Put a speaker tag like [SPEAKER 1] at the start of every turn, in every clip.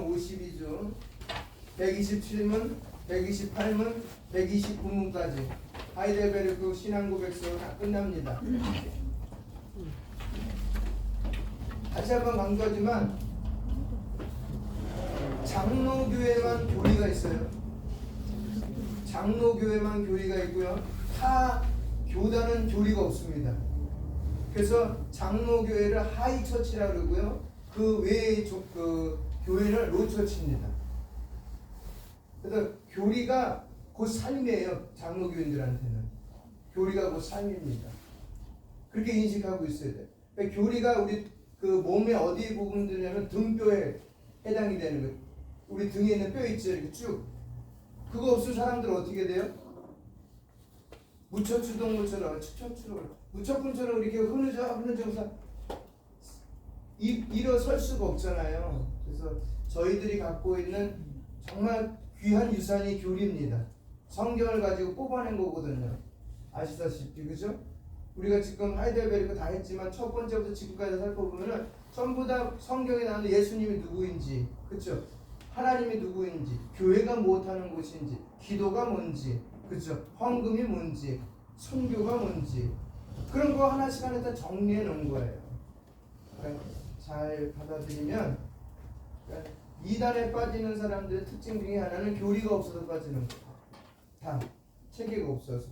[SPEAKER 1] 52주, 127문, 128문, 129문까지 하이델베르크 신앙고백서 다 끝납니다. 다시 한번 강조하지만 장로교회만 교리가 있어요. 장로교회만 교리가 있고요. 타 교단은 교리가 없습니다. 그래서 장로교회를 하이처치라고 그러고요. 그 외의 교회는 로처치입니다. 그래서 교리가 곧 삶이에요. 장로교인들한테는 교리가 곧 삶입니다. 그렇게 인식하고 있어야 돼요. 그러니까 교리가 우리 그 몸의 어디 부분들이냐면 등뼈에 해당이 되는 거예요. 우리 등에 있는 뼈 있죠, 이렇게 쭉. 그거 없을 사람들은 어떻게 돼요? 무척추동물처럼, 무척군처럼 이렇게 흐느져서 일어설 수가 없잖아요. 그래서 저희들이 갖고 있는 정말 귀한 유산이 교리입니다. 성경을 가지고 뽑아낸 거거든요. 아시다시피, 그죠? 우리가 지금 하이델베르크 다 했지만 첫 번째부터 지금까지 살펴보면은 전부 다 성경에 나오는 예수님이 누구인지, 그죠? 하나님이 누구인지, 교회가 무엇하는 곳인지, 기도가 뭔지, 그죠? 헌금이 뭔지, 선교가 뭔지, 그런 거 하나씩 하나씩 정리해 놓은 거예요. 그러니까 잘 받아들이면, 그러니까 이단에 빠지는 사람들의 특징 중에 하나는 교리가 없어서 빠지는 거예요. 다 체계가 없어서.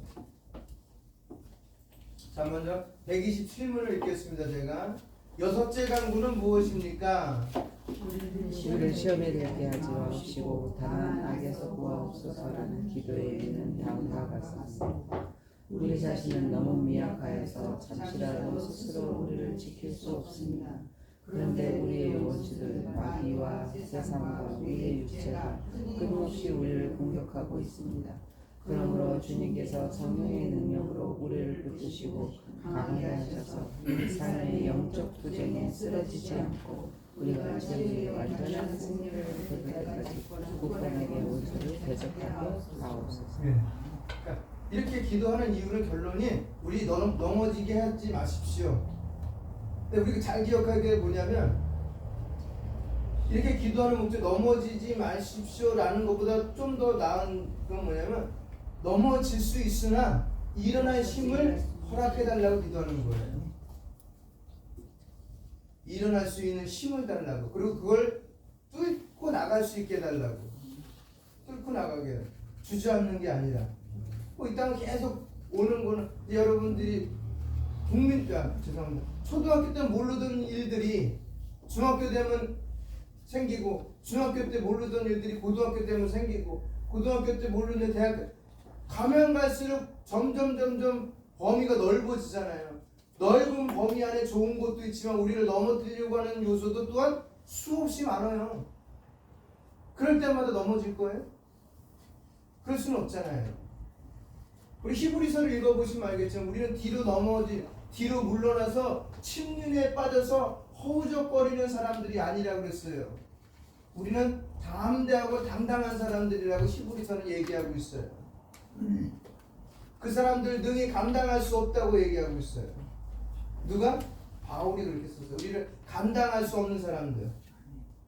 [SPEAKER 1] 자, 먼저 127문을 읽겠습니다. 제가 여섯째 강구는 무엇입니까?
[SPEAKER 2] 우리를 시험에 들게 하지 마옵시고 다만 악에서 구하옵소서라는 기도에는 다음과 같습니다. 우리 자신은 너무 미약하여서 잠시라도 스스로 우리를 지킬 수 없습니다. 그런데 우리의 원수들 마귀와 세상과 우리의 육체가 끊임없이 우리를 공격하고 있습니다. 그러므로 주님께서 성령의 능력으로 우리를 붙드시고 강하게 하셔서 우리 삶의 영적 투쟁에 쓰러지지 않고 우리가 죄의 완전한 승리를 거둘 때까지 굳건하게 원수를 대적하게 하옵소서.
[SPEAKER 1] 그러니까 이렇게 기도하는 이유는 결론이 우리 넘어지게 하지 마십시오. 근데 우리가 잘 기억할 게 뭐냐면 이렇게 기도하는 목적 넘어지지 마십시오라는 것보다 좀 더 나은 건 뭐냐면 넘어질 수 있으나 일어날 힘을 허락해달라고 기도하는 거예요. 일어날 수 있는 힘을 달라고, 그리고 그걸 뚫고 나갈 수 있게 해달라고. 뚫고 나가게, 주저앉는 게 아니라. 이 땅 계속 오는 거는 여러분들이 죄송합니다. 초등학교 때 모르던 일들이 중학교 되면 생기고, 중학교 때 모르던 일들이 고등학교 되면 생기고, 고등학교 때 모르는 대학 가면 갈수록 점점 범위가 넓어지잖아요. 넓은 범위 안에 좋은 것도 있지만 우리를 넘어뜨리려고 하는 요소도 또한 수없이 많아요. 그럴 때마다 넘어질 거예요? 그럴 수는 없잖아요. 우리 히브리서를 읽어보시면 알겠지만 우리는 뒤로 물러나서 침륜에 빠져서 허우적거리는 사람들이 아니라고 그랬어요. 우리는 담대하고 당당한 사람들이라고 히브리서는 얘기하고 있어요. 그 사람들 능히 감당할 수 없다고 얘기하고 있어요. 누가? 바울이 그렇게 썼어요. 우리를 감당할 수 없는 사람들,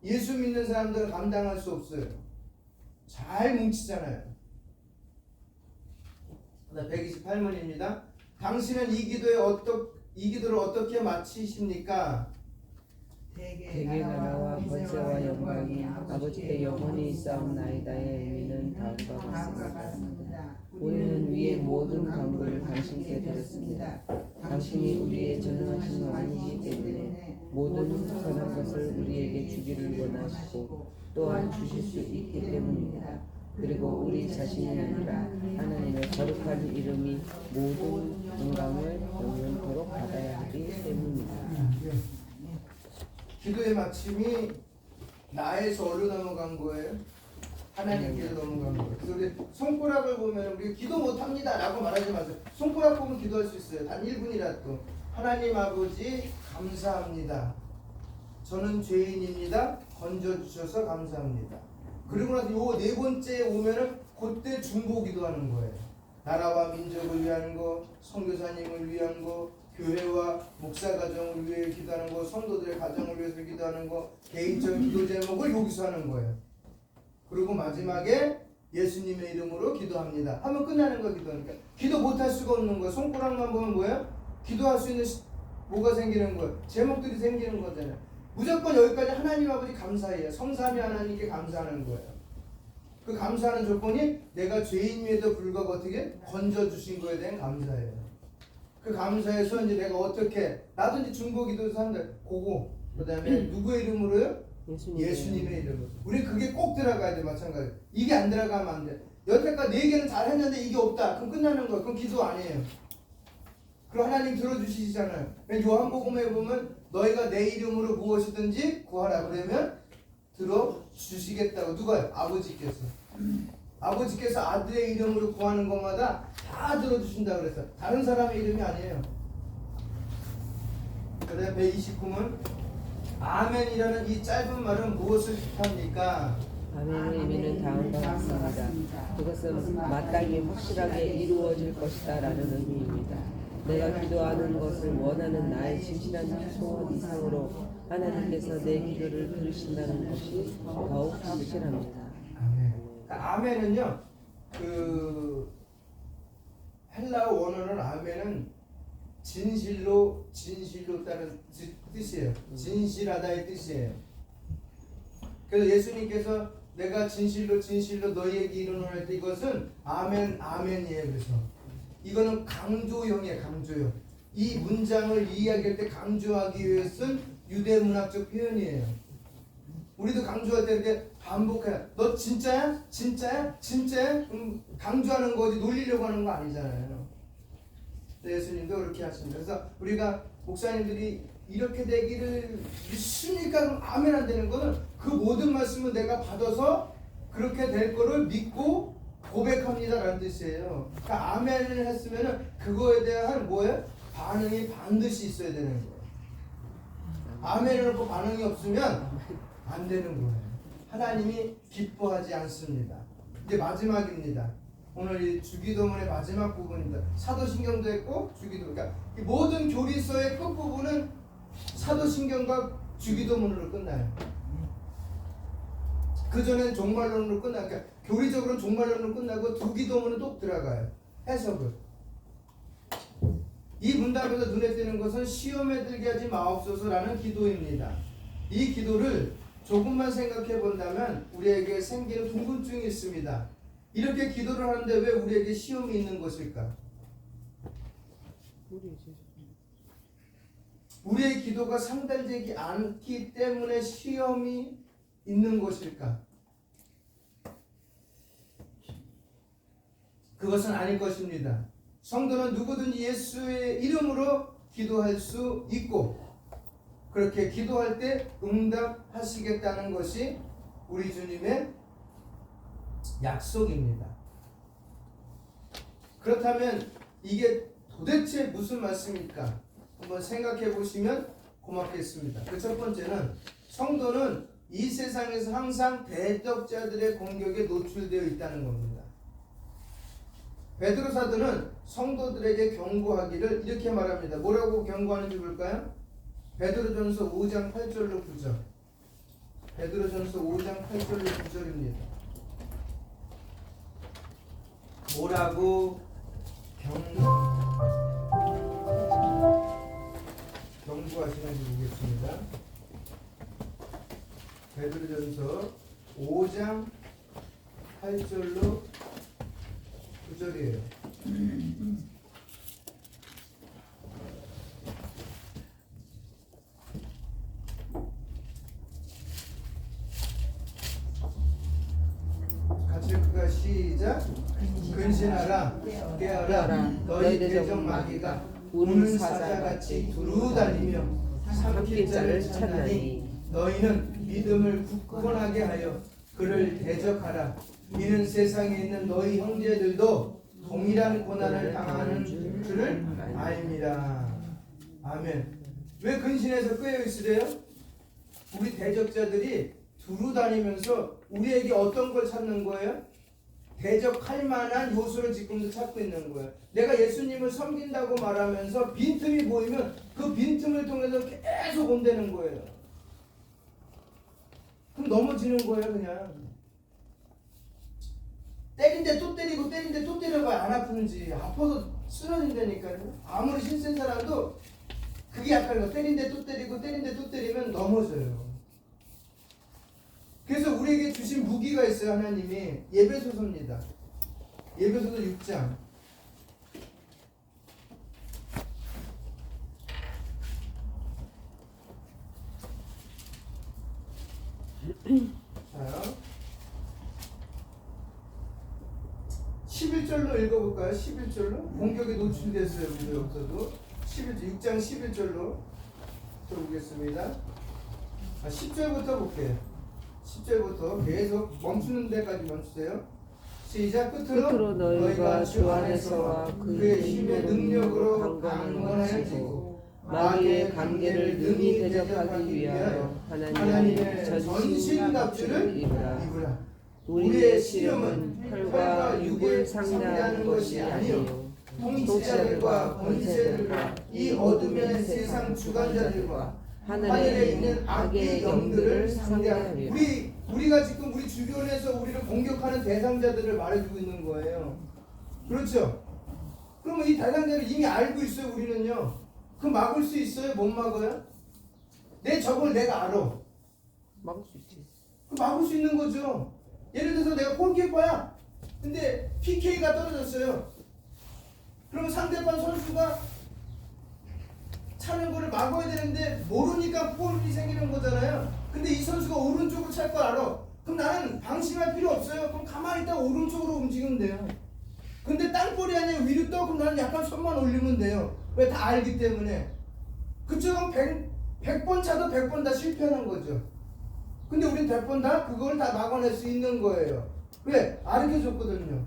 [SPEAKER 1] 예수 믿는 사람들은 감당할 수 없어요. 잘 뭉치잖아요. 128문입니다. 당신은 이 기도를 어떻게 마치십니까?
[SPEAKER 2] 대개 나라와 권세와 영광이 아버지께 영원히 있사옵나이다의 의미는 다음과 같습니다. 우리는 위의 모든 간구를 당신께 드렸습니다. 당신이 우리의 전능하신 왕이시기 때문에 모든 선한 것을 우리에게 주기를 원하시고 또한 주실 수 있기 때문입니다. 그리고 우리 자신이 아니라 하나님의 거룩한 이름이 모든 영광을 영원토록 받아야 하기 때문입니다.
[SPEAKER 1] 기도의 마침이 나에서 어디로 넘어간 거예요? 하나님께로 넘어간 거예요. 그래서 우리 손가락을 보면 우리 기도 못합니다 라고 말하지 마세요. 손가락 보면 기도할 수 있어요. 단 1분이라도. 하나님 아버지 감사합니다. 저는 죄인입니다. 건져주셔서 감사합니다. 그리고 나서 요 네 번째에 오면은 그때 중보 기도하는 거예요. 나라와 민족을 위한 거, 선교사님을 위한 거, 교회와 목사 가정을 위해 기도하는 거, 성도들의 가정을 위해서 기도하는 거, 개인적인 기도 제목을 여기서 하는 거예요. 그리고 마지막에 예수님의 이름으로 기도합니다 하면 끝나는 거. 기도하니까 기도 못할 수가 없는 거예요. 손가락만 보면 뭐예요? 기도할 수 있는 뭐가 생기는 거예요? 제목들이 생기는 거잖아요. 무조건 여기까지 하나님 아버지 감사해요. 성삼위 하나님께 감사하는 거예요. 그 감사하는 조건이 내가 죄인임에도 불구하고 어떻게 건져주신 거에 대한 감사예요. 그 감사에서 이제 내가 어떻게, 나도 이제 중보기도 사람들 그거, 그 다음에 누구의 이름으로요? 예수님의 이름으로. 우리 그게 꼭 들어가야 돼. 마찬가지. 이게 안 들어가면 안 돼. 여태까지 4개는 잘 했는데 이게 없다. 그럼 끝나는 거야. 그럼 기도 아니에요. 그럼 하나님 들어주시잖아요. 요한복음에 보면 너희가 내 이름으로 무엇이든지 구하라 그러면 들어주시겠다고. 누가요? 아버지께서. 아버지께서 아들의 이름으로 구하는 것마다 다 들어주신다 그랬어. 다른 사람의 이름이 아니에요. 그 다음에 129문 아멘이라는 이 짧은 말은 무엇을 뜻합니까?
[SPEAKER 2] 아멘의 의미는 다음과 같습니다. 그것은 마땅히 확실하게 이루어질 것이다 라는 의미입니다. 내가 기도하는 것을 원하는 나의 진실한 소원 이상으로 하나님께서 내 기도를 들으신다는 것이 더욱 확실합니다.
[SPEAKER 1] 아멘. 아멘은요, 그 헬라어 원어는 아멘은 진실로 따는 뜻이에요. 진실하다의 뜻이에요. 그래서 예수님께서 내가 진실로 너희에게 이르노니 때 이것은 아멘이에요. 그래서 이거는 강조형이에요. 강조형. 이 문장을 이야기할 때 강조하기 위해 쓴 유대문학적 표현이에요. 우리도 강조할 때 이렇게 반복해요. 너 진짜야? 진짜야? 진짜야? 강조하는 거지 놀리려고 하는 거 아니잖아요. 예수님도 그렇게 하십니다. 그래서 우리가 목사님들이 이렇게 되기를 믿습니까? 그럼 아멘 안 되는 거는 그 모든 말씀을 내가 받아서 그렇게 될 거를 믿고 고백합니다 라는 뜻이에요. 그러니까 아멘을 했으면 그거에 대한 뭐예요? 반응이 반드시 있어야 되는 거예요. 아멘을 놓고 반응이 없으면 안 되는 거예요. 하나님이 기뻐하지 않습니다. 이제 마지막입니다. 오늘 이 주기도문의 마지막 부분입니다. 사도신경도 했고 주기도. 그러니까 이 모든 교리서의 끝부분은 사도신경과 주기도문으로 끝나요. 그전엔 종말론으로 끝나요. 그러니까 교리적으로는 종말론으로 끝나고 주기도문은 또 들어가요. 해석을. 이 문답에서 눈에 띄는 것은 시험에 들게 하지 마옵소서라는 기도입니다. 이 기도를 조금만 생각해 본다면 우리에게 생기는 궁금증이 있습니다. 이렇게 기도를 하는데 왜 우리에게 시험이 있는 것일까? 우리의 기도가 상달되지 않기 때문에 시험이 있는 것일까? 그것은 아닐 것입니다. 성도는 누구든지 예수의 이름으로 기도할 수 있고 그렇게 기도할 때 응답하시겠다는 것이 우리 주님의 약속입니다. 그렇다면 이게 도대체 무슨 말씀입니까? 한번 생각해 보시면 고맙겠습니다. 그 첫 번째는 성도는 이 세상에서 항상 대적자들의 공격에 노출되어 있다는 겁니다. 베드로 사도는 성도들에게 경고하기를 이렇게 말합니다. 뭐라고 경고하는지 볼까요? 베드로전서 5장 8절로 9절. 베드로전서 5장 8절로 9절입니다. 뭐라고 경고하시는지 보겠습니다. 베드로전서 5장 8절로 9절이에요. 같이 읽을까? 시작. 근신하라 깨어라 너희 대적 마귀가 우는 사자같이 두루 달리며 삼킬 자를 찾나니 너희는 믿음을 굳건하게 하여 그를 대적하라. 이는 세상에 있는 너희 형제들도 동일한 고난을 당하는 줄을 알미라. 아멘. 왜 근신해서 끄여 있으래요? 우리 대적자들이 두루 다니면서 우리에게 어떤 걸 찾는 거예요? 대적할 만한 요소를 지금도 찾고 있는 거예요. 내가 예수님을 섬긴다고 말하면서 빈틈이 보이면 그 빈틈을 통해서 계속 온다는 거예요. 그럼 넘어지는 거예요, 그냥. 때린데 또 때리고 때린데 또 때려봐야 안 아프는지. 아파서 쓰러진다니까요. 아무리 신센 사람도 그게 약간 거 때린데 또 때리고 때린데 또 때리면 넘어져요. 그래서 우리에게 주신 무기가 있어요. 하나님이 예배소서입니다. 예배소서 6장. 자, 11절로 읽어볼까요? 11절로 공격에 노출됐어요. 우리 여기서도 11절, 6장 11절로 들어보겠습니다. 10절부터 볼게요. 10절부터 계속 멈추는 데까지 멈추세요. 시작. 끝으로
[SPEAKER 2] 너희가 주 안에서와 그의 힘의 능력으로 강건해지고 마귀의 관계를 능히 대적하기 위하여 하나님의 전신갑주를 입으라. 우리의 시험은 혈과 육을 상대하는 것이 아니요 통치자들과 권세들과 이 어둠의 세상 주관자들과 하늘에 있는 악의 영들을 상대하며. 우리가 지금 우리 주변에서 우리를 공격하는 대상자들을 말해주고 있는 거예요. 그렇죠? 그러면 이 대상자를 이미 알고 있어요. 우리는요. 그럼 막을 수 있어요? 못 막아요? 내 적을 내가 알아. 막을 수 있지.
[SPEAKER 1] 막을 수 있는 거죠. 예를 들어서 내가 골키퍼야. 근데 PK가 떨어졌어요. 그러면 상대방 선수가 차는 거를 막아야 되는데 모르니까 볼이 생기는 거잖아요. 근데 이 선수가 오른쪽으로 찰 걸 알아. 그럼 나는 방심할 필요 없어요. 그럼 가만히 있다가 오른쪽으로 움직이면 돼요. 근데 땅볼이 아니라 위로 떠. 그럼 나는 약간 손만 올리면 돼요. 왜? 다 알기 때문에. 그쪽은 100번 차도 100번 다 실패하는 거죠. 근데 우린 100번 다 그걸 다 막아낼 수 있는 거예요. 왜? 가르쳐줬거든요.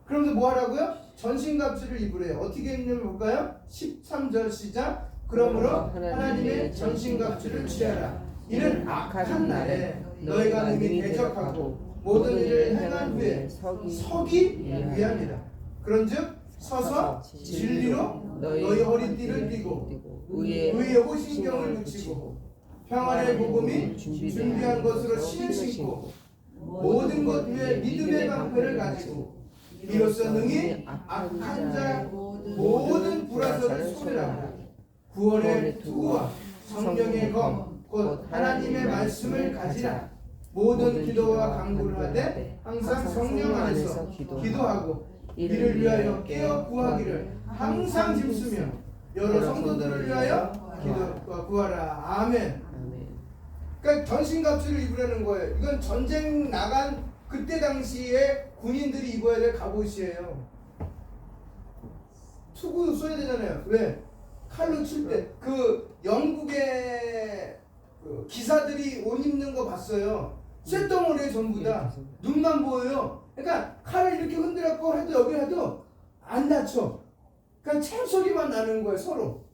[SPEAKER 1] 그러면서 뭐 하라고요? 전신갑주를 입으래요. 어떻게 입냐면 볼까요? 13절 시작. 그러므로 하나님의 전신갑주를 취하라. 이는 악한 날에 너희가 능히 대적하고 모든 일을 행한 후에 서기 위함이라. 그런즉 서서 진리로 너희 허리띠를 띠고 의의 호신경을 붙이고 평안의 복음이 준비한 것으로 신을 신고 모든 것 위에 믿음의 방패를 가지고 이로써 능히 악한 자 모든 불화설을 소멸하고 구원의 투구와 성령의 검 곧 하나님의 말씀을 가지라. 모든 기도와 간구를 하되 항상 성령 안에서 기도하고 이를 위하여 깨어 구하기를 항상 힘쓰며 여러 성도들을 위하여 기도와 구하라. 아멘. 그러니까 전신갑주를 입으라는 거예요. 이건 전쟁 나간 그때 당시에 군인들이 입어야 될 갑옷이에요. 투구 써야 되잖아요. 왜? 칼로 칠 때 그 영국의 그 기사들이 옷 입는 거 봤어요. 쇳덩어리에 전부 다 눈만 보여요. 그러니까 칼을 이렇게 흔들었고 해도 여기 해도 안 다쳐. 그러니까 참 소리만 나는 거예요. 서로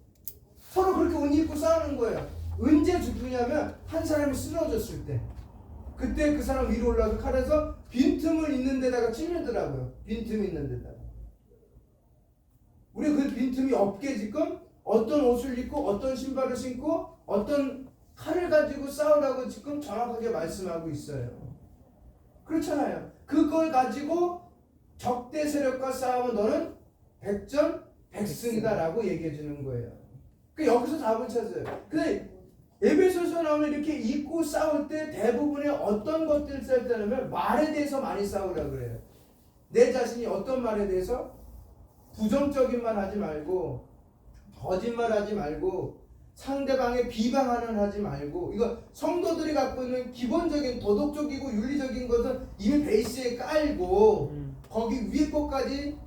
[SPEAKER 1] 그렇게 옷 입고 싸우는 거예요. 언제 죽느냐면 한 사람이 쓰러졌을 때, 그때 그 사람 위로 올라가서 칼에서 빈틈을 있는 데다가 찌르더라고요. 빈틈이 있는 데다가. 우리 그 빈틈이 없게 지금 어떤 옷을 입고 어떤 신발을 신고 어떤 칼을 가지고 싸우라고 지금 정확하게 말씀하고 있어요. 그렇잖아요. 그걸 가지고 적대 세력과 싸우면 너는 백전백승이다라고 얘기해 주는 거예요. 그 여기서 답을 찾아요. 근데 에베소서 나오면 이렇게 입고 싸울 때 대부분의 어떤 것들을 싸울 때냐면 말에 대해서 많이 싸우라 그래요. 내 자신이 어떤 말에 대해서 부정적인 말 하지 말고 거짓말 하지 말고 상대방의 비방하는 하지 말고, 이거 성도들이 갖고 있는 기본적인 도덕적이고 윤리적인 것은 이미 베이스에 깔고 거기 위에 것까지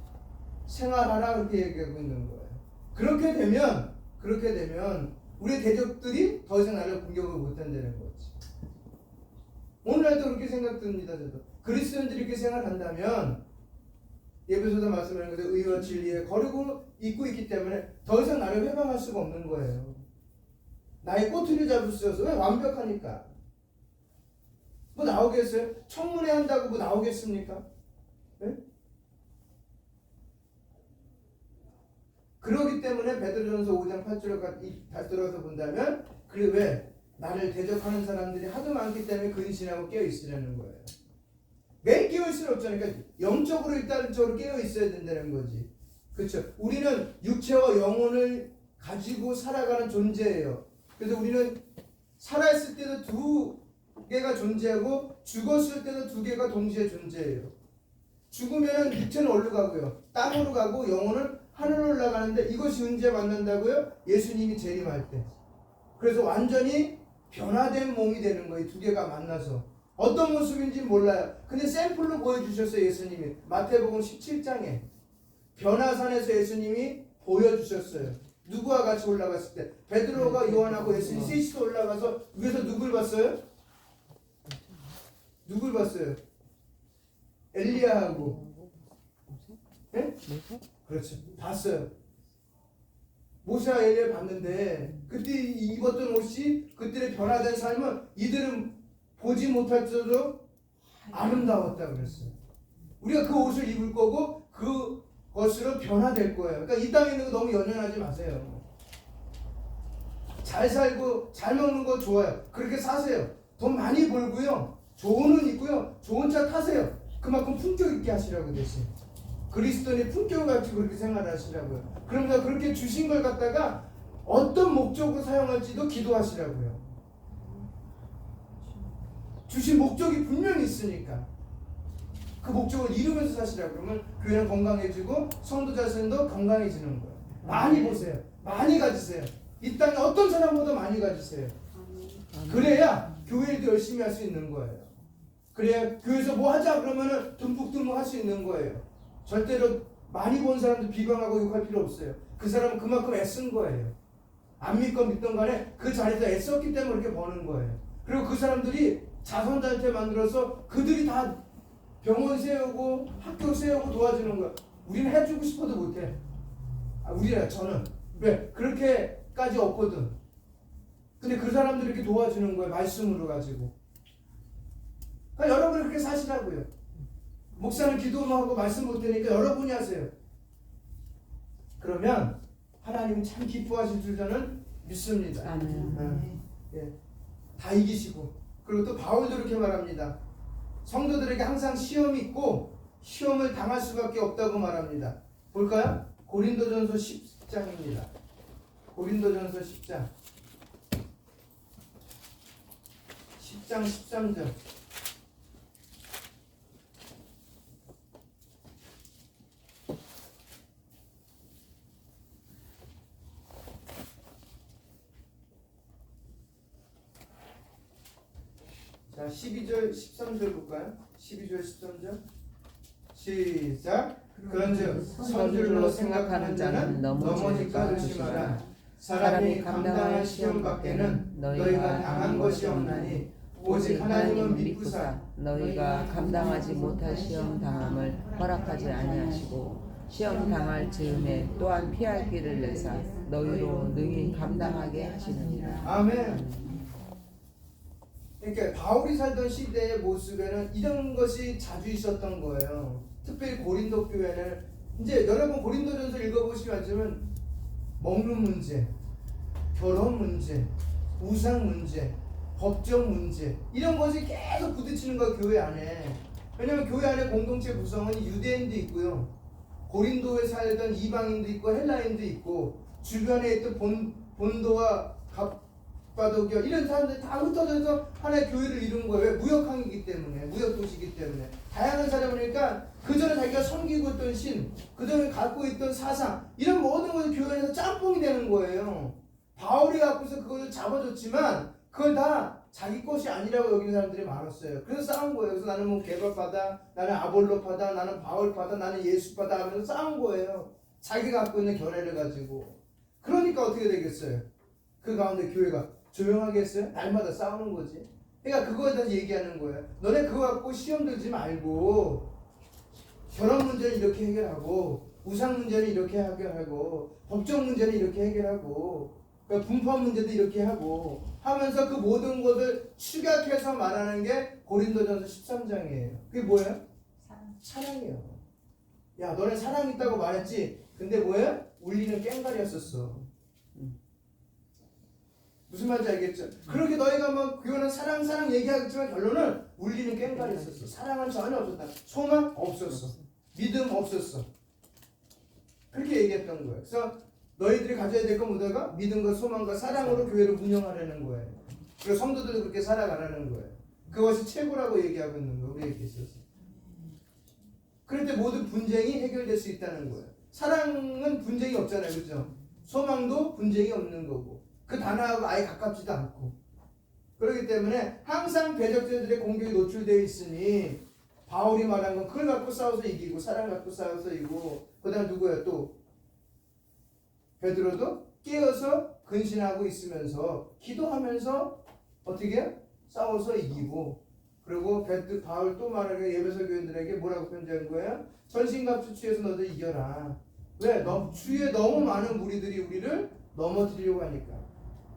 [SPEAKER 1] 생활하라 그렇게 얘기하고 있는 거예요. 그렇게 되면 우리 대적들이 더 이상 나를 공격을 못한다는 거지. 오늘날도 그렇게 생각됩니다. 저도 그리스도인들이 이렇게 생활한다면 예배소서 말씀하는 것에 의와 진리에 거르고 있고 있기 때문에 더 이상 나를 회방할 수가 없는 거예요. 나의 꼬투리 잡을 수 있어서. 왜? 완벽하니까. 뭐 나오겠어요? 청문회 한다고 뭐 나오겠습니까? 네? 그러기 때문에 베드로전서 5장 8절을 다시 들어서 본다면 그래 왜 나를 대적하는 사람들이 하도 많기 때문에 근신하고 깨어 있으라는 거예요. 매일 깨어 있을 수는 없잖아요. 그러니까 영적으로 일단적으로 깨어 있어야 된다는 거지. 그렇죠? 우리는 육체와 영혼을 가지고 살아가는 존재예요. 그래서 우리는 살아있을 때도 두 개가 존재하고 죽었을 때도 두 개가 동시에 존재해요. 죽으면 육체는 어디로 가고요? 땅으로 가고 영혼은 하늘로 올라가는데 이것이 언제 만난다고요? 예수님이 재림할 때. 그래서 완전히 변화된 몸이 되는 거예요. 두 개가 만나서. 어떤 모습인지 몰라요. 근데 샘플로 보여주셨어요. 예수님이. 마태복음 17장에 변화산에서 예수님이 보여주셨어요. 누구와 같이 올라갔을 때 베드로가 요한하고 예수님 셋이서 올라가서 위에서 누굴 봤어요? 누굴 봤어요? 엘리야하고. 네? 그렇죠. 봤어요. 모세와 엘리야를 봤는데 그때 입었던 옷이 그들의 변화된 삶은 이들은 보지 못할지라도 아름다웠다 그랬어요. 우리가 그 옷을 입을 거고 그것으로 변화될 거예요. 그러니까 이 땅에 있는 거 너무 연연하지 마세요. 잘 살고 잘 먹는 거 좋아요. 그렇게 사세요. 돈 많이 벌고요. 좋은 옷 입고요. 좋은 차 타세요. 그만큼 품격 있게 하시라고 대신. 그리스도인의 품격을 가지고 그렇게 생활하시라고요. 그러면서 그렇게 주신 걸 갖다가 어떤 목적으로 사용할지도 기도하시라고요. 주신 목적이 분명히 있으니까 그 목적을 이루면서 사시라고. 그러면 교회는 건강해지고 성도 자신도 건강해지는 거예요. 많이 보세요. 많이 가지세요. 이 땅에 어떤 사람보다 많이 가지세요. 그래야 교회 일도 열심히 할 수 있는 거예요. 그래야 교회에서 뭐 하자 그러면은 듬뿍듬뿍 할 수 있는 거예요. 절대로 많이 본 사람도 비방하고 욕할 필요 없어요. 그 사람은 그만큼 애쓴 거예요. 안 믿건 믿던 간에 그 자리에서 애썼기 때문에 그렇게 버는 거예요. 그리고 그 사람들이 자선단체 만들어서 그들이 다 병원 세우고 학교 세우고 도와주는 거예요. 우리는 해주고 싶어도 못해. 저는 왜? 그렇게까지 없거든. 근데 그 사람들이 이렇게 도와주는 거예요. 말씀으로 가지고. 그러니까 여러분이 그렇게 사시라고요. 목사는 기도만 하고 말씀 못하니까 여러분이 하세요. 그러면 하나님은 참 기뻐하실 줄 저는 믿습니다. 예. 다 이기시고. 그리고 또 바울도 이렇게 말합니다. 성도들에게 항상 시험이 있고 시험을 당할 수밖에 없다고 말합니다. 볼까요? 고린도전서 10장입니다. 고린도전서 10장 13절. 자, 12절, 13절 볼까요? 12절, 13절. 시작. 그런즉 선줄로 생각하는 자는 넘어질까 조심하라. 사람이 감당할 시험 밖에는 너희가 당한 것이 없나니 오직 하나님은 믿구사
[SPEAKER 2] 너희가 감당하지 못할 시험 당함을 허락하지 아니하시고 시험 당할 즈음에 또한 피할 길을 내사 너희로 능히 감당하게 하시느니라.
[SPEAKER 1] 아멘. 그러니까 바울이 살던 시대의 모습에는 이런 것이 자주 있었던 거예요. 특별히 고린도 교회는 이제 여러분 고린도전서 읽어보시면 먹는 문제, 결혼 문제, 우상 문제, 법정 문제 이런 것이 계속 부딪히는 거예요. 교회 안에. 왜냐하면 교회 안에 공동체 구성은 유대인도 있고요. 고린도에 살던 이방인도 있고 헬라인도 있고 주변에 있던 본도와 바도기어 이런 사람들이 다 흩어져서 하나의 교회를 이룬 거예요. 무역항이기 때문에, 무역도시이기 때문에 다양한 사람이니까 그 전에 자기가 섬기고 있던 신, 그 전에 갖고 있던 사상 이런 모든 것이 교회 안에서 짬뽕이 되는 거예요. 바울이 갖고서 그것을 잡아줬지만 그걸 다 자기 것이 아니라고 여기는 사람들이 많았어요. 그래서 싸운 거예요. 그래서 나는 뭐 개발파다, 나는 아볼로파다, 나는 바울파다, 나는 예수파다 하면서 싸운 거예요. 자기가 갖고 있는 견해를 가지고. 그러니까 어떻게 되겠어요? 그 가운데 교회가 조용하겠어요? 날마다 싸우는 거지. 그러니까 그거에 대해서 얘기하는 거예요. 너네 그거 갖고 시험 들지 말고 결혼 문제는 이렇게 해결하고 우상 문제는 이렇게 해결하고 법정 문제는 이렇게 해결하고 그러니까 분파 문제도 이렇게 하고 하면서 그 모든 것을 축약해서 말하는 게 고린도전서 13장이에요. 그게 뭐예요? 사랑이에요. 야, 너네 사랑 있다고 말했지? 근데 뭐예요? 울리는 깽가리였었어. 무슨 말인지 알겠죠? 그렇게 너희가 막 그거는 사랑 얘기하겠지만 결론은 울리는 깽가리였었어. 사랑은 전혀 없었다. 소망 없었어. 믿음 없었어. 그렇게 얘기했던 거예요. 그래서 너희들이 가져야 될 건 뭐다가 믿음과 소망과 사랑으로 교회를 운영하려는 거예요. 그리고 성도들도 그렇게 살아가라는 거예요. 그것이 최고라고 얘기하고 있는 거예요. 우리에게 있어서. 그럴 때 모든 분쟁이 해결될 수 있다는 거예요. 사랑은 분쟁이 없잖아요. 그렇죠? 소망도 분쟁이 없는 거고 그 단어하고 아예 가깝지도 않고 그렇기 때문에 항상 배적자들의 공격에 노출되어 있으니 바울이 말한 건 그걸 갖고 싸워서 이기고 사랑 갖고 싸워서 이기고 그 다음 누구야 또 베드로도 깨어서 근신하고 있으면서 기도하면서 어떻게 해요? 싸워서 이기고 그리고 바울 또 말하기를 예배소 교인들에게 뭐라고 편지한 거예요? 전신갑주 취해서 너도 이겨라. 왜? 주위에 너무 많은 무리들이 우리를 넘어뜨리려고 하니까.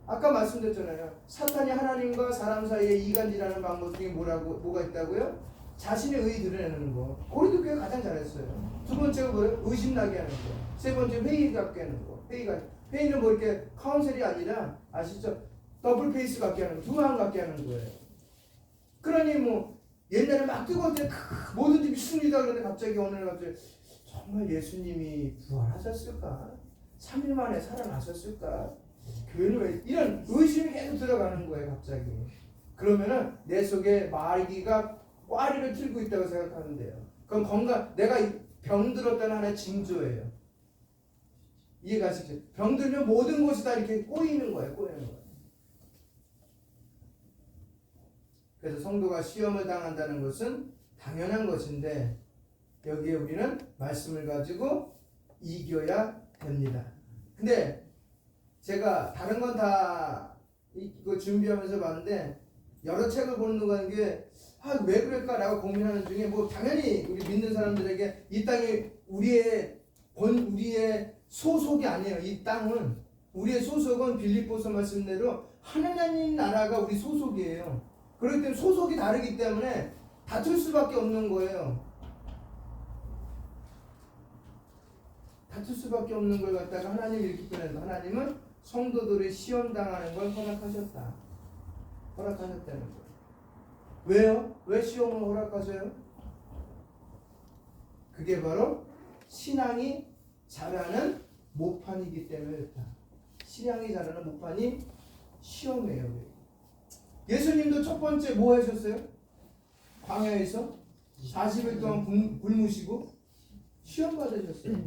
[SPEAKER 1] 아까 말씀드렸잖아요. 사탄이 하나님과 사람 사이에 이간질하는 방법 중에 뭐가 있다고요? 자신의 의 드러내는 거. 고린도 교회가 가장 잘했어요. 두 번째가 뭐예요? 의심나게 하는 거. 세 번째 회의 갖게 하는 거. 회의는 뭐 이렇게 카운셀이 아니라 아시죠? 더블 페이스 갖게 하는 거. 두 마음 갖게 하는 거예요. 그러니 뭐 옛날에 막 뜨거울 때 모든 집이 승리다 그러는데 갑자기 어느 날 갑자기 정말 예수님이 부활하셨을까? 3일 만에 살아나셨을까? 교회는 왜 이런 의심이 계속 들어가는 거예요 갑자기. 그러면은 내 속에 마귀가 꽈리를 틀고 있다고 생각하는데요. 그건 내가 병 들었다는 하나의 징조예요. 이해가시죠? 병 들면 모든 곳이 다 이렇게 꼬이는 거예요. 그래서 성도가 시험을 당한다는 것은 당연한 것인데 여기에 우리는 말씀을 가지고 이겨야 됩니다. 근데 제가 다른 건 다 이거 준비하면서 봤는데 여러 책을 보는 게 왜 그럴까라고 고민하는 중에 뭐 당연히 우리 믿는 사람들에게 이 땅이 우리의 소속이 아니에요. 이 땅은 우리의 소속은 빌립보서 말씀대로 하나님 나라가 우리 소속이에요. 그렇기 때문에 소속이 다르기 때문에 다툴 수밖에 없는 거예요. 다툴 수밖에 없는 걸 갖다가 하나님이 이렇게 표현해서 하나님은 성도들이 시험 당하는 걸 허락하셨다. 허락하셨다는 거예요. 왜요? 왜 시험을 허락하셔요? 그게 바로 신앙이 자라는 모판이기 때문에 그렇다. 신앙이 자라는 모판이 시험이에요. 예수님도 첫 번째 뭐 하셨어요? 광야에서 40일 동안 굶으시고 시험 받으셨어요.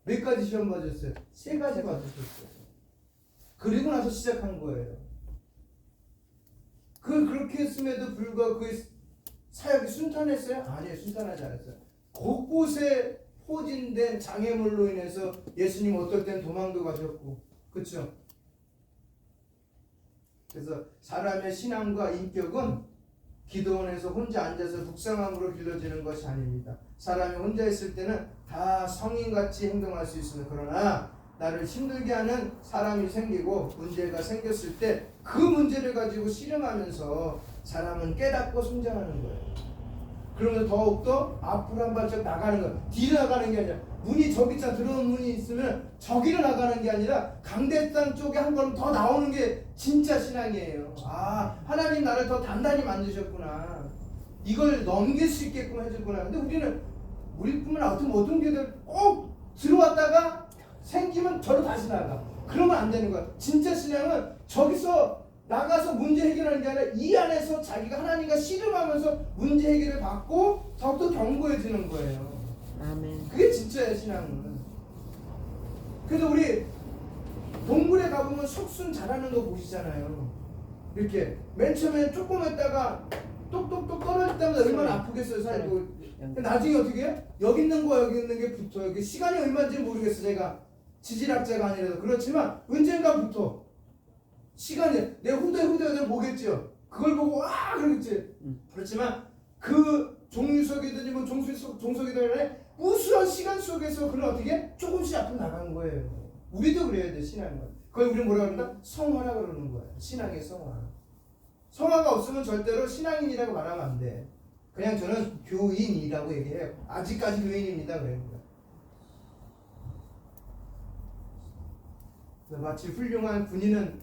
[SPEAKER 1] 몇 가지 시험 받으셨어요? 3가지 받으셨어요. 그리고 나서 시작한 거예요. 그렇게 했음에도 불구하고 그 사역이 순탄했어요? 아니에요. 순탄하지 않았어요. 곳곳에 포진된 장애물로 인해서 예수님 어떨 땐 도망도 가셨고 그렇죠? 그래서 사람의 신앙과 인격은 기도원에서 혼자 앉아서 묵상함으로 길러지는 것이 아닙니다. 사람이 혼자 있을 때는 다 성인같이 행동할 수 있습니다. 그러나 나를 힘들게 하는 사람이 생기고 문제가 생겼을 때 그 문제를 가지고 씨름하면서 사람은 깨닫고 성장하는 거예요. 그러면서 더욱더 앞으로 한 발짝 나가는 거예요. 뒤로 나가는 게 아니라 문이 저기 있잖아. 들어온 문이 있으면 저기로 나가는 게 아니라 강대상 쪽에 한 걸음 더 나오는 게 진짜 신앙이에요. 아, 하나님 나를 더 단단히 만드셨구나. 이걸 넘길 수 있게끔 해줬구나. 근데 우리뿐만 아니라 어떤 모든 교회들 꼭 들어왔다가 생기면 저로 다시 나가. 그러면 안 되는 거야. 진짜 신앙은 저기서 나가서 문제 해결하는 게 아니라 이 안에서 자기가 하나님과 씨름하면서 문제 해결을 받고 더욱더 견고해지는 거예요.
[SPEAKER 2] 아멘.
[SPEAKER 1] 그게 진짜예요, 신앙은. 그래서 우리 동굴에 가보면 석순 자라는 거 보시잖아요. 이렇게 맨 처음에 조금 했다가 똑똑똑 떨어질 때마다 얼마나 아프겠어요, 살고. 나중에 어떻게 해요? 여기 있는 게 붙어요. 시간이 얼마인지 모르겠어요, 제가. 지질학자가 아니라도. 그렇지만 언젠가 붙어. 시간이 내 후대를 보겠죠. 그걸 보고 와 그러겠지. 그렇지만 그 종류석이든지 뭐 종속이든 간에 무수한 시간 속에서 그는 어떻게 조금씩 앞으로 나간 거예요. 우리도 그래야 돼, 신앙은. 그걸 우리 뭐라 그런다? 성화라 그러는 거예요. 신앙의 성화. 성화가 없으면 절대로 신앙인이라고 말하면 안 돼. 그냥 저는 교인이라고 얘기해요. 아직까지 교인입니다. 그래요. 마치 훌륭한 군인은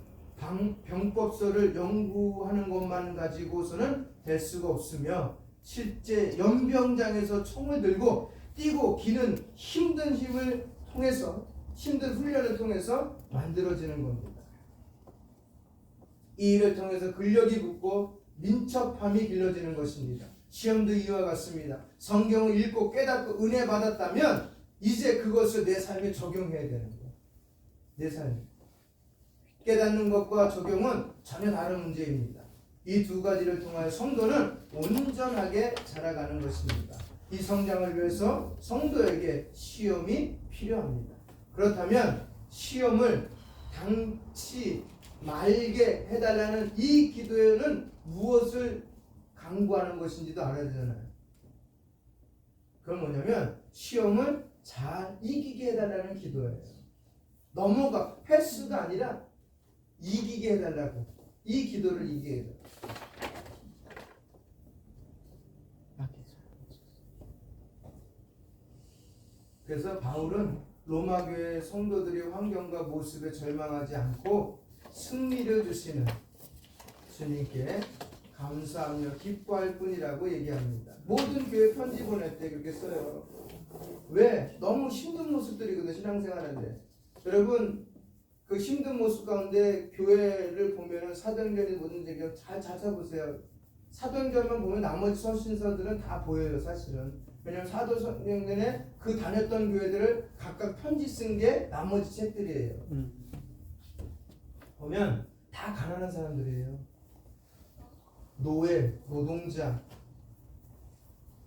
[SPEAKER 1] 병법서를 연구하는 것만 가지고서는 될 수가 없으며 실제 연병장에서 총을 들고 뛰고 기는 힘든 힘을 통해서 힘든 훈련을 통해서 만들어지는 겁니다. 이 일을 통해서 근력이 붙고 민첩함이 길러지는 것입니다. 시험도 이와 같습니다. 성경을 읽고 깨닫고 은혜 받았다면 이제 그것을 내 삶에 적용해야 되는 거예요. 내 삶에. 깨닫는 것과 적용은 전혀 다른 문제입니다. 이 두 가지를 통하여 성도는 온전하게 자라가는 것입니다. 이 성장을 위해서 성도에게 시험이 필요합니다. 그렇다면 시험을 당치 말게 해달라는 이 기도에는 무엇을 강구하는 것인지도 알아야 되잖아요. 그건 뭐냐면 시험을 잘 이기게 해달라는 기도예요. 넘어가 패스가 아니라 이기게 해달라고. 이 기도를 이기게 해달라고. 그래서 바울은 로마 교회 성도들의 환경과 모습에 절망하지 않고 승리를 주시는 주님께 감사하며 기뻐할 뿐이라고 얘기합니다. 모든 교회 편지 보낼 때 그렇게 써요. 왜? 너무 힘든 모습들이거든요. 신앙생활하는데. 여러분 그 힘든 모습 가운데 교회를 보면은 사도행전이 뭐든지 잘 찾아보세요. 사도행전만 보면 나머지 서신서들은 다 보여요. 사실은. 왜냐면 사도행전에 그 다녔던 교회들을 각각 편지 쓴 게 나머지 책들이에요. 보면 다 가난한 사람들이에요. 노예, 노동자.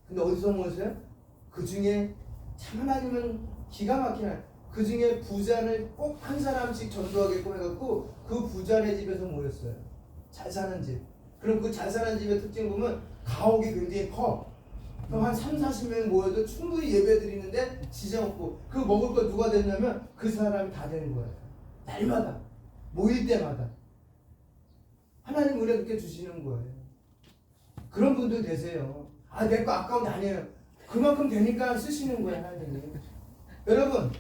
[SPEAKER 1] 근데 어디서 모으세요? 그 중에 참 하나님은 기가 막히나 그 중에 부자를 꼭 한 사람씩 전도하게끔 해갖고 그 부자네 집에서 모였어요. 잘 사는 집. 그럼 그 잘 사는 집의 특징 보면 가옥이 굉장히 커. 그럼 한 30-40명 모여도 충분히 예배 드리는데 지장 없고 그 먹을 거 누가 됐냐면 그 사람이 다 되는 거예요. 날마다 모일 때마다 하나님 은혜 그렇게 주시는 거예요. 그런 분들 되세요. 아, 내 거 아까운 아니에요. 그만큼 되니까 쓰시는 거예요, 하나님이. 여러분,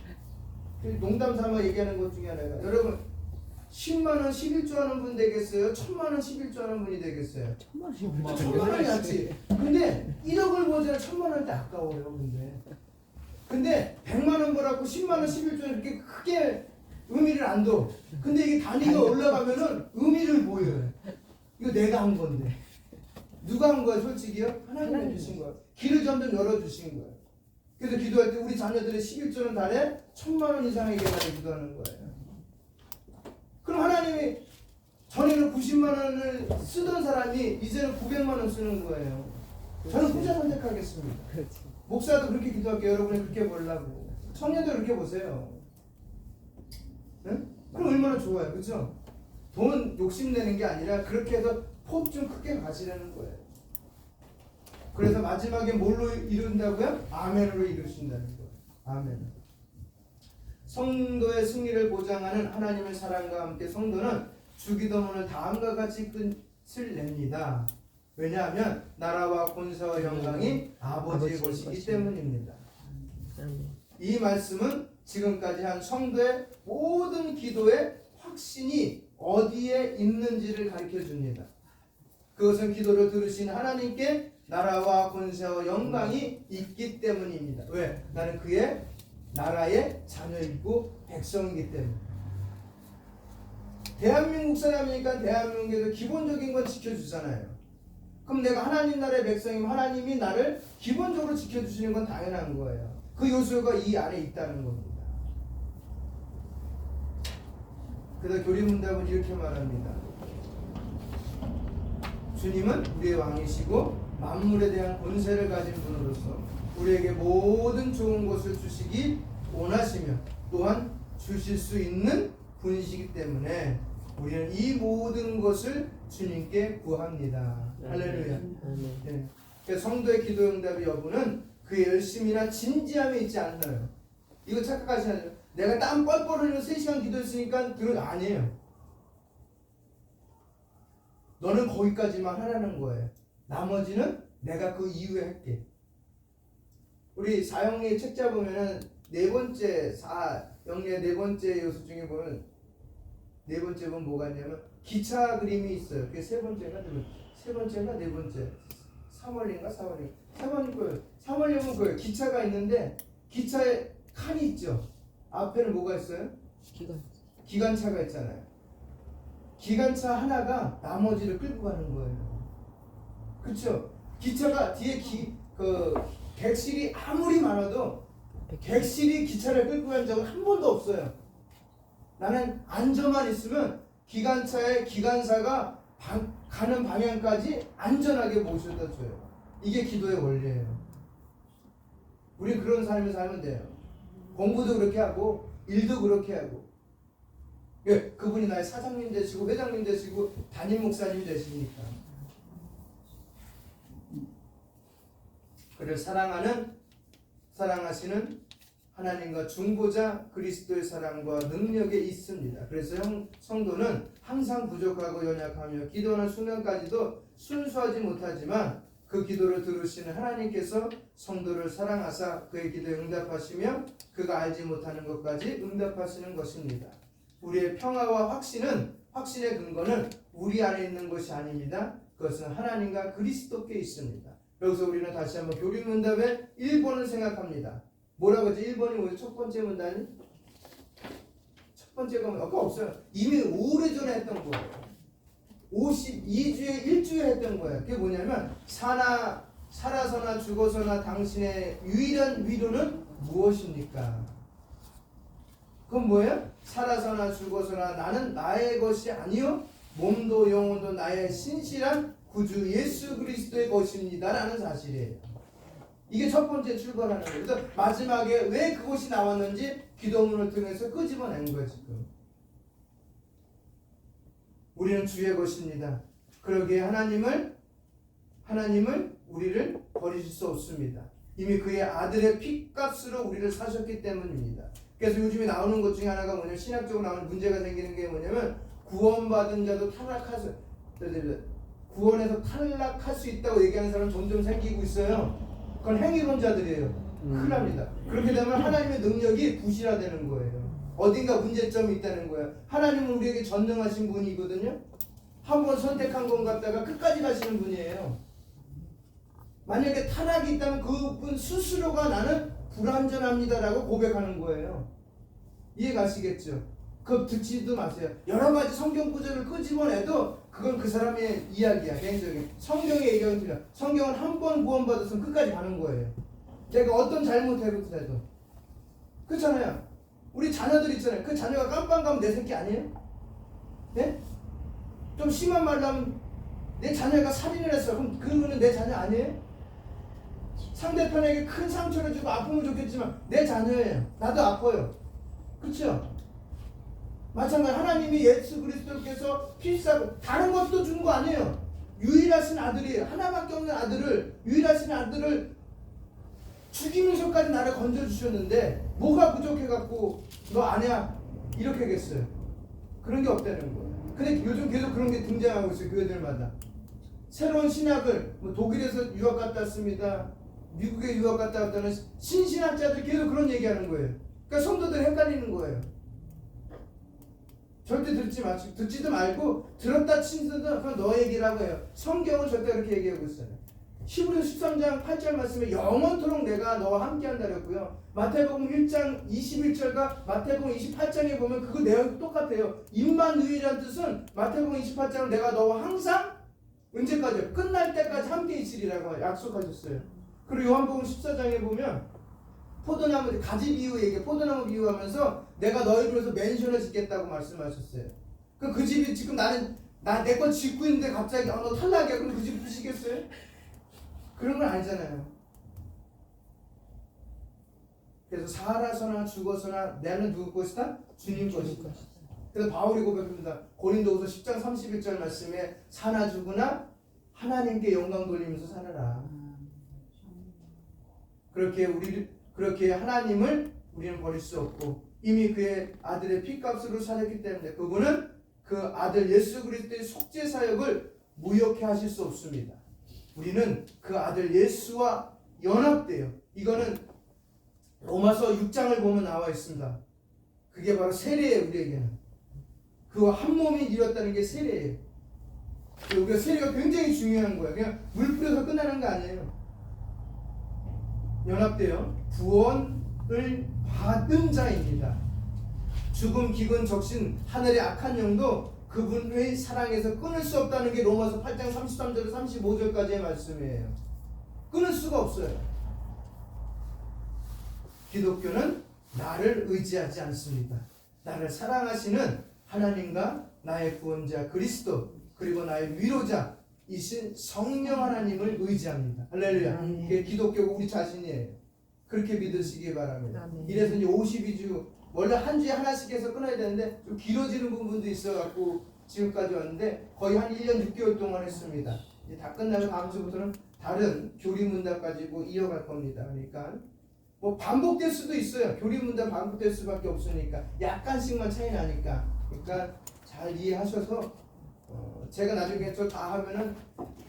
[SPEAKER 1] 농담 삼아 얘기하는 것 중에 하나가 여러분 10만원 11조 하는 분 되겠어요? 1000만원 11조 하는 분이 되겠어요? 1000만원이 낫지. 근데 1억을 버잖아. 1000만원인데 아까워요. 근데 100만원 벌었고 10만원 11조 이렇게 크게 의미를 안 둬. 근데 이게 단위가 올라가면은 의미를 보여요. 이거 내가 한 건데 누가 한 거야? 솔직히요? 하나님이 주신 거야. 길을 점점 열어주신 거예요. 그래서 기도할 때 우리 자녀들의 11조는 달에 1000만원 이상에게 달에 기도하는 거예요. 그럼 하나님이 전에는 90만원을 쓰던 사람이 이제는 900만원 쓰는 거예요. 저는 후자 선택하겠습니다. 목사도 그렇게 기도할게요. 여러분이 그렇게 보려고. 청년도 그렇게 보세요. 응? 그럼 얼마나 좋아요. 그죠? 돈 욕심내는 게 아니라 그렇게 해서 폭 좀 크게 가시라는 거예요. 그래서 마지막에 뭘로 이룬다고요? 아멘으로 이루신다는 거예요. 아멘. 성도의 승리를 보장하는 하나님의 사랑과 함께 성도는 주기도문을 다음과 같이 끝을 냅니다. 왜냐하면 나라와 권세와 영광이 아버지의 것이기 때문입니다. 이 말씀은 지금까지 한 성도의 모든 기도의 확신이 어디에 있는지를 가르쳐 줍니다. 그것은 기도를 들으신 하나님께 나라와 권세와 영광이 있기 때문입니다. 왜? 나는 그의 나라의 자녀이고 백성이기 때문에. 대한민국 사람이니까 대한민국에서 기본적인 건 지켜주잖아요. 그럼 내가 하나님 나라의 백성이면 하나님이 나를 기본적으로 지켜주시는 건 당연한 거예요. 그 요소가 이 안에 있다는 겁니다. 그래서 교리문답은 이렇게 말합니다. 주님은 우리의 왕이시고 만물에 대한 권세를 가진 분으로서 우리에게 모든 좋은 것을 주시기 원하시며 또한 주실 수 있는 분이시기 때문에 우리는 이 모든 것을 주님께 구합니다. 할렐루야. 네. 성도의 기도 응답의 여부는 그의 열심이나 진지함에 있지 않나요? 이거 착각하시나요? 내가 땀 뻘뻘 흘리며 3시간 기도했으니까 아니에요. 너는 거기까지만 하라는 거예요. 나머지는 내가 그 이후에 할게. 우리 사형리 책자 보면은 영리의 네 번째 요소 중에 보면 네 번째 보면 뭐가 있냐면 기차 그림이 있어요. 그게 세 번째인가 네 번째 3월인가 4월인가 3월일 거예요. 3월이면 그거예요. 기차가 있는데 기차에 칸이 있죠. 앞에는 뭐가 있어요? 기관차가 있잖아요. 기관차 하나가 나머지를 끌고 가는 거예요. 그렇죠? 기차가 뒤에 객실이 아무리 많아도 객실이 기차를 끌고 간 적은 한 번도 없어요. 나는 안전만 있으면 기관차의 기관사가 가는 방향까지 안전하게 모셔다 줘요. 이게 기도의 원리예요. 우리 그런 삶을 살면 돼요. 공부도 그렇게 하고 일도 그렇게 하고. 예, 그분이 나의 사장님 되시고 회장님 되시고 담임 목사님 되시니까. 그를 사랑하시는 하나님과 중보자 그리스도의 사랑과 능력이 있습니다. 그래서 성도는 항상 부족하고 연약하며 기도하는 순간까지도 순수하지 못하지만 그 기도를 들으시는 하나님께서 성도를 사랑하사 그의 기도에 응답하시며 그가 알지 못하는 것까지 응답하시는 것입니다. 우리의 평화와 확신의 근거는 우리 안에 있는 것이 아닙니다. 그것은 하나님과 그리스도께 있습니다. 여기서 우리는 다시 한번 교리문답의 1번을 생각합니다. 뭐라고 하지? 1번이 뭐예요? 첫 번째 문단이? 첫 번째가 아까 없어요. 이미 오래전에 했던 거예요. 52주에 1주에 했던 거예요. 그게 뭐냐면 살아서나 죽어서나 당신의 유일한 위로는 무엇입니까? 그건 뭐예요? 살아서나 죽어서나 나는 나의 것이 아니요 몸도 영혼도 나의 신실한 구주 예수 그리스도의 것입니다 라는 사실이에요. 이게 첫 번째 출발하는 거예요. 그래서 마지막에 왜 그것이 나왔는지 기도문을 통해서 끄집어낸 거예요. 지금 우리는 주의 것입니다. 그러기에 하나님을 우리를 버리실 수 없습니다. 이미 그의 아들의 피값으로 우리를 사셨기 때문입니다. 그래서 요즘에 나오는 것 중에 하나가 뭐냐면 신학적으로 나오는 문제가 생기는 게 뭐냐면 구원받은 자도 구원에서 탈락할 수 있다고 얘기하는 사람 점점 생기고 있어요. 그건 행위론자들이에요. 큰일 납니다. 그렇게 되면 하나님의 능력이 부실화되는 거예요. 어딘가 문제점이 있다는 거예요. 하나님은 우리에게 전능하신 분이거든요. 한 번 선택한 건 갖다가 끝까지 가시는 분이에요. 만약에 타락이 있다면 그분 스스로가 나는 불완전합니다라고 고백하는 거예요. 이해가시겠죠? 그거 듣지도 마세요. 여러 가지 성경 구절을 끄집어내도 그건 그 사람의 이야기야. 개인적인 성경의 얘기는 틀려. 성경은 한 번 구원받았으면 끝까지 가는 거예요. 제가 어떤 잘못해도 그렇잖아요. 우리 자녀들 있잖아요. 그 자녀가 깜빵 가면 내 새끼 아니에요? 네? 좀 심한 말로 하면 내 자녀가 살인을 했어. 그럼 그거는 내 자녀 아니에요? 상대편에게 큰 상처를 주고 아프면 좋겠지만 내 자녀예요. 나도 아파요. 그렇죠? 마찬가지 하나님이 예수 그리스도께서 필사고 다른 것도 준 거 아니에요. 유일하신 아들이에요. 하나밖에 없는 아들을 유일하신 아들을 죽이면서까지 나를 건져주셨는데 뭐가 부족해갖고 너 아니야 이렇게 하겠어요. 그런 게 없다는 거예요. 근데 요즘 계속 그런 게 등장하고 있어요. 교회들마다 새로운 신학을 독일에서 유학 갔다 왔습니다. 미국에 유학 갔다 왔다는 신신학자들이 계속 그런 얘기하는 거예요. 그러니까 성도들이 헷갈리는 거예요. 절대 듣지도 말고 들었다 친다도 그건 너 얘기라고 해요. 성경은 절대 그렇게 얘기하고 있어요. 히브리서 13장 8절 말씀에 영원토록 내가 너와 함께한다 그랬고요. 마태복음 1장 21절과 마태복음 28장에 보면 그거 내용이 똑같아요. 임마누엘이라는 뜻은 마태복음 28장은 내가 너와 항상 언제까지요? 끝날 때까지 함께 있으리라고 약속하셨어요. 그리고 요한복음 14장에 보면 포도나무 가지 비유 얘기, 포도나무 비유하면서 내가 너희를 위해서 맨션을 짓겠다고 말씀하셨어요. 그 집이 지금 내 거 짓고 있는데 갑자기 너 탈락이야. 그럼 그 집 부시겠어요? 그런 건 아니잖아요. 그래서 살아서나 죽어서나 나는 누구 것이다? 주님 것이다. 그래서 바울이 고백합니다. 고린도후서 10장 31절 말씀에 사나 죽으나 하나님께 영광 돌리면서 살아라. 그렇게 하나님을 우리는 버릴 수 없고 이미 그의 아들의 피값으로 살았기 때문에 그분은 그 아들 예수 그리스도의 속죄 사역을 무효케 하실 수 없습니다. 우리는 그 아들 예수와 연합돼요. 이거는 로마서 6장을 보면 나와 있습니다. 그게 바로 세례예요. 우리에게는 그와 한 몸이 이뤘다는 게 세례예요. 우리가 세례가 굉장히 중요한 거예요. 그냥 물 뿌려서 끝나는 거 아니에요. 연합돼요. 구원을 받은 자입니다. 죽음, 기근, 적신, 하늘의 악한 영도 그분의 사랑에서 끊을 수 없다는 게 로마서 8장 33절에서 35절까지의 말씀이에요. 끊을 수가 없어요. 기독교는 나를 의지하지 않습니다. 나를 사랑하시는 하나님과 나의 구원자 그리스도 그리고 나의 위로자이신 성령 하나님을 의지합니다. 할렐루야. 이게 기독교가 우리 자신이에요. 그렇게 믿으시기 바랍니다. 이래서 이제 52주 원래 한 주에 하나씩 해서 끊어야 되는데 좀 길어지는 부분도 있어갖고 지금까지 왔는데 거의 한 1년 6개월 동안 했습니다. 이제 다 끝나면 다음 주부터는 다른 교리문답 가지고 이어갈 겁니다. 그러니까 뭐 반복될 수도 있어요. 교리문답 반복될 수밖에 없으니까 약간씩만 차이 나니까. 그러니까 잘 이해하셔서 제가 나중에 저 다 하면은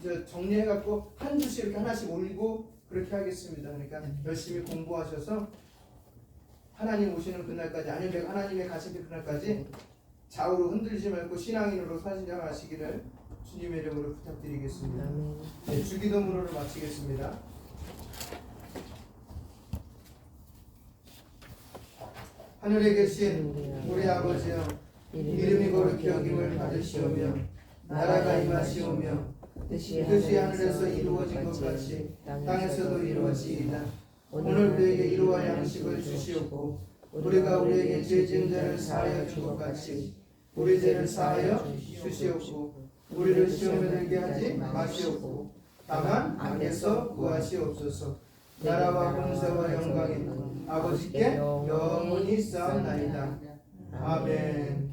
[SPEAKER 1] 저 정리해갖고 한 주씩 이렇게 하나씩 올리고 그렇게 하겠습니다. 그러니까 열심히 공부하셔서 하나님 오시는 그날까지 아니면 내가 하나님의 가시는 그날까지 좌우로 흔들리지 말고 신앙인으로 살아가시기를 주님의 이름으로 부탁드리겠습니다. 네, 주기도문으로 마치겠습니다. 하늘에 계신 우리 아버지여 이름이 거룩히 여김을 받으시오며 나라가 임하시오며 뜻이 하늘에서 이루어진 것 같이 땅에서도 이루어지이다. 오늘 우리에게 이루와 양식을 주시옵고 우리가 우리에게 죄 지은 자를 사하여 준 것 같이 우리 죄를 사하여 주시옵고 우리를 시험에 들게 하지 마시옵고 다만 악에서 구하시옵소서. 나라와 권세와 영광이 아버지께 영원히 쌓옵나이다. 아멘.